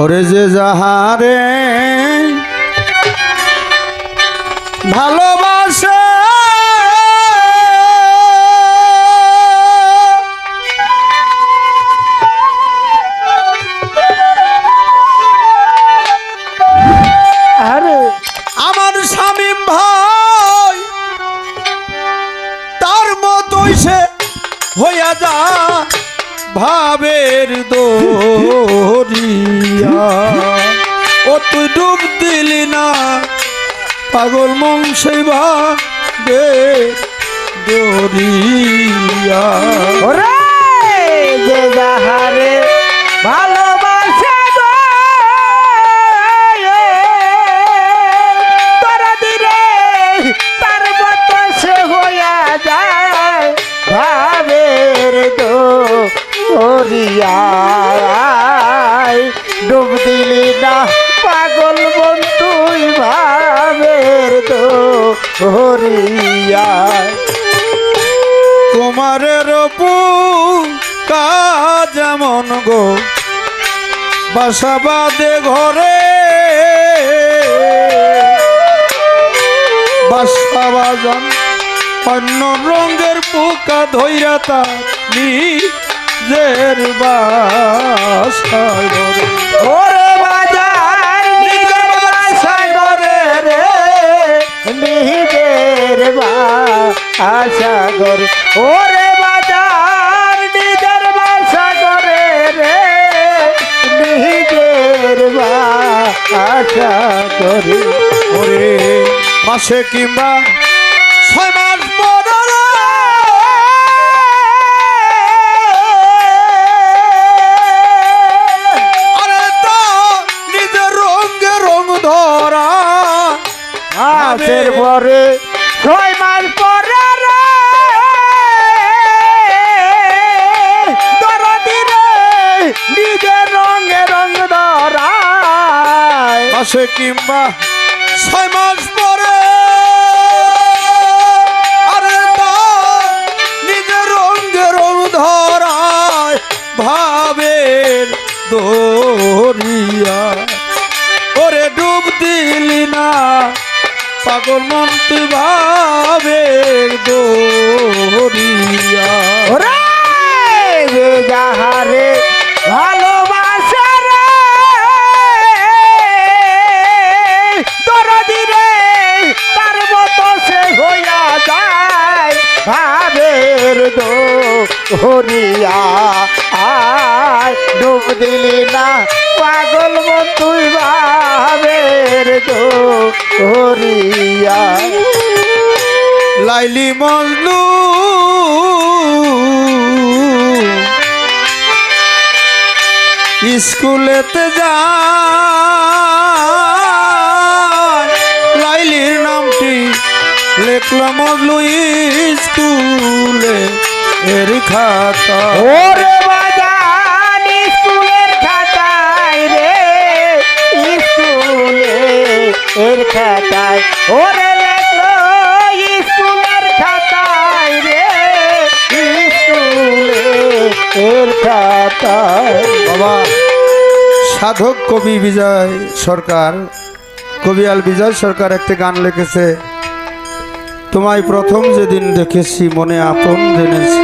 ওরে যে যাহারে ভালোবাসে আমার শামীম ভাই তার মতোই সে হইয়া যা ভাবের দরিয়া ও তুই ডুব দিলি না পাগল মন সেই ভাবের দরিয়া ওরে যে যাহারে ভালোবাসে গো তোরা দিলে তার মতো সে হইয়া যায় ভাবের দরিয়ায় ডুব দিলি না পাগল মন তুই ভাবের দরিয়ায় কুমারের যেমন গো বাসা বাঁধে ঘরে বাসা বাজান অন্য রঙের পোকা ধৈরা তার নিজের বাসায় ঘরে ওরে বাজার নিজের বাসায় ঘরে রে নিজের বাসা ঘরে ওরে বাজার নিজের বাসা ঘরে রে নিজের বাসা ঘরে ওরে মাসে কিংবা 6 মাস পর মাসের পরে 6 মাস পরে রে দরদি রে নিজের রঙে রঙ ধরায় মাসে কিংবা 6 মাস পরে আরে তা নিজের রঙে রঙ ধরায় ভাবের দরিয়া ওরে ডুব দিলি না পাগল মন তুই ভাবের দরিয়া ওরে যে যাহারে ভালোবাসে রে দরদি রে তার মতো সে হইয়া যায় ভাবের দরিয়া আয় ডুব দিলি না পাগল মন তুই ভাবের দরিয়া লাইলি মজনু স্কুলেতে যায় লাইলির নামটি লেখল মজলু স্কুলে এর খাতা ওরে বাজান স্কুলের খাতায় রে স্কুলে এর খাতায় ওরে লেখলো স্কুলের খাতায় রে স্কুলে এর খাতায় বাবা সাধক কবি বিজয় সরকার কবিয়াল বিজয় সরকার একটা গান লিখেছে তোমায় প্রথম যেদিন দেখেছি মনে আপন জেনেছি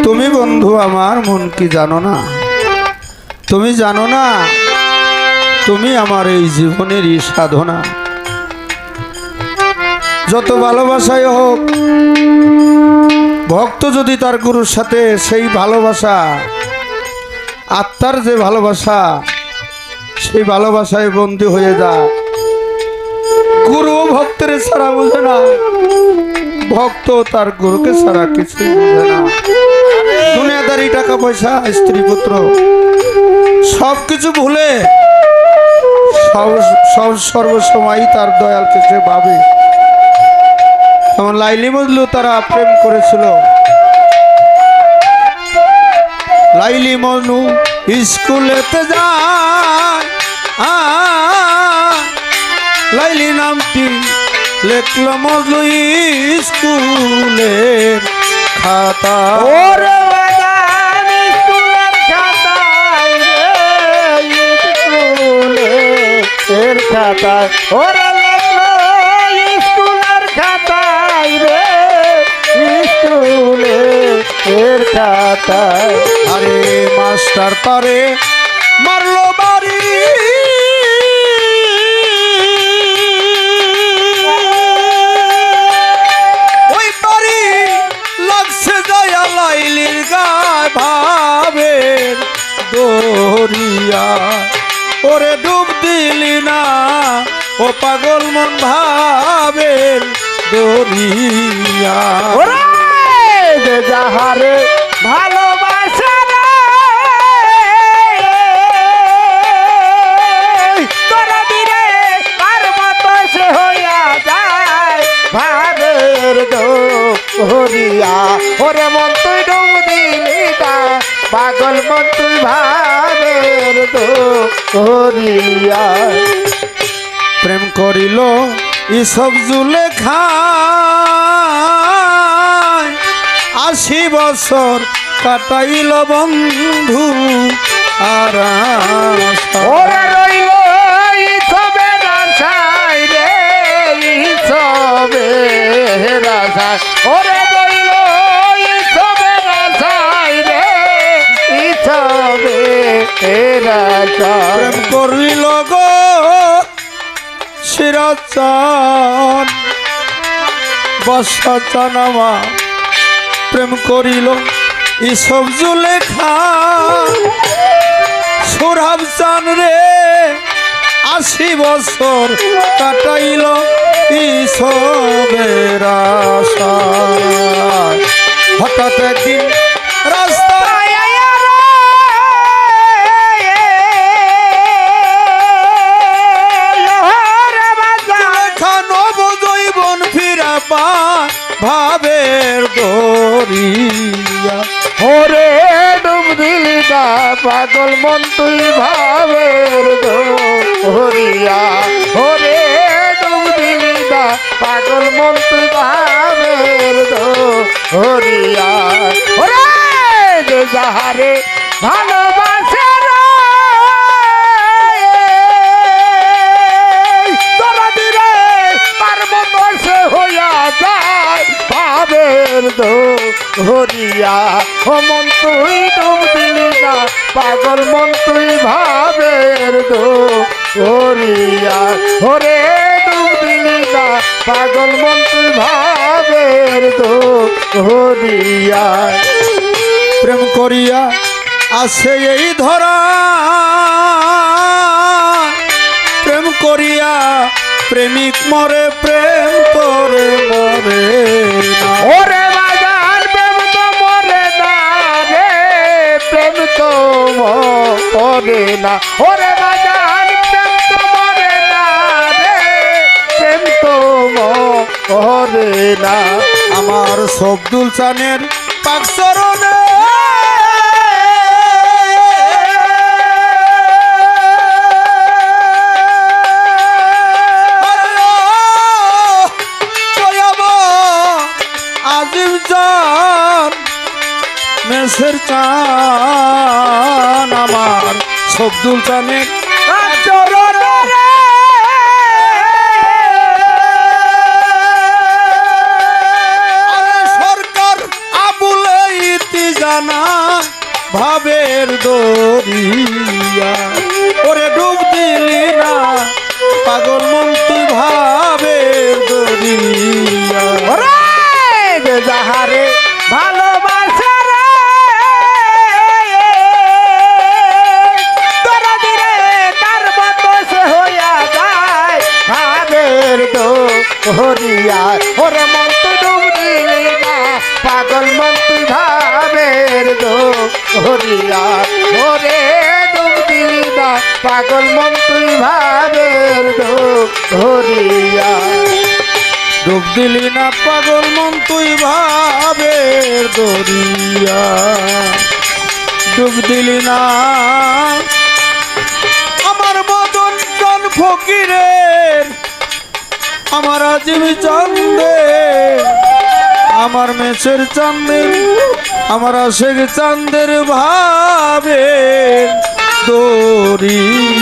তুমি বন্ধু আমার মন কি জানো না তুমি জানো না তুমি আমার এই জীবনেরই সাধনা যত ভালোবাসাই হোক ভক্ত যদি তার গুরুর সাথে সেই ভালোবাসা আত্মার যে ভালোবাসা সেই ভালোবাসায় বন্দী হয়ে যায় গুরু ভক্তের ছাড়া বোঝে না ভক্ত তার গুরুকে ছাড়া কিছুই বোঝে না দুনিয়াদারি টাকা পয়সা স্ত্রী পুত্র সবকিছু ভুলে সর্বসময় তার দয়ালকে সে ভাবে যেমন লাইলি মজনু তারা প্রেম করেছিল লাইলি মজনু স্কুলেতে যায় লাইলি নামটি লেখল মজনু স্কুলের খাতা ওরে বাজান স্কুলের খাতায় রে খাতায় ওরে লেখলো স্কুলের খাতায় রে স্কুলের খাতায় আরে মাস্টার তারে মারলো বাড়ি ওই বাড়ি লাগছে জয়া লাইলির গায় ভাবের দরিয়া ওরে ডুব দিলি না ও পাগল মন ভাবের দরিয়া ওরে যে যাহারে ভালোবাসা রে তোরা দিরে তার মতো সে হইয়া যায় ভাবের দরিয়া ওরে মন তুই ডুব দিলি না পাগল মন তুই ভাবের দরিয়া প্রেম করিল ইসব জুলে খায় 80 বছর কাটাইল বন্ধু আর ওরে রইল ইসবের আশায় রে ইসবের আশায় ওরে রইল ইসবের আশায় রে ইসবের আশায় প্রেম করিল গো শিরাচান বর্ষা চানামা প্রেম করিল ইসব জুলে খায় সোরাব চান রে 80 বছর কাটাইল ইসবের আশায় হঠাৎ একদিন রাস্তায় নবজৈবন ফিরা পা ভাবের দরিয়া ওরে ডুব দিলি না পাগল মন তুই ভাবের দরিয়া ওরে ডুব দিলি না পাগল মন তুই ভাবের দরিয়া ওরে যে যাহারে ভালোবাসে রে তোরা দিরে তার মতো সে হইয়া যায় ভাবের দরিয়া ও মন তুই ডুব দিলি না পাগল মন তুই ভাবের দরিয়া ওরে ডুব দিলি না পাগল মন তুই ভাবের দরিয়া প্রেম করিয়া আছে এই ধরা প্রেম করিয়া প্রেমিক মরে প্রেম তোরে মরে না ওরে বাজার প্রেম তো মরে না রে প্রেম তো মরে না ওরে বাজার প্রেম তো মরে না রে প্রেম তো মরে না আমার সবদুল চানের পাকচরণে আজিম চান মেসের চান আমার সবদুল চানের চরণে রে সরকার আবুলে ইতি জানা ভাবের দরিয়া ওরে ডুব দিলি না পাগল মন তুই ভাবের দরিয়া ওরে যে যাহারে ভালোবাসা রে তোরা দিরে তার মতো সে হইয়া যায় ভাবের দরিয়া ওরে মন তুই ডুব দিলি না পাগল মন তুই ভাবের দরিয়া ওরে ডুব দিলি না পাগল মন তুই ভাবের দরিয়া ডুব দিলি না পাগল মন তুই ভাবের দরিয়া ডুব দিলি না আমার মদন জন ফকিরের আমার আজিম চান্দে আমার মেছের চান্দের আমার আশেক চান্দের ভাবের দরিয়া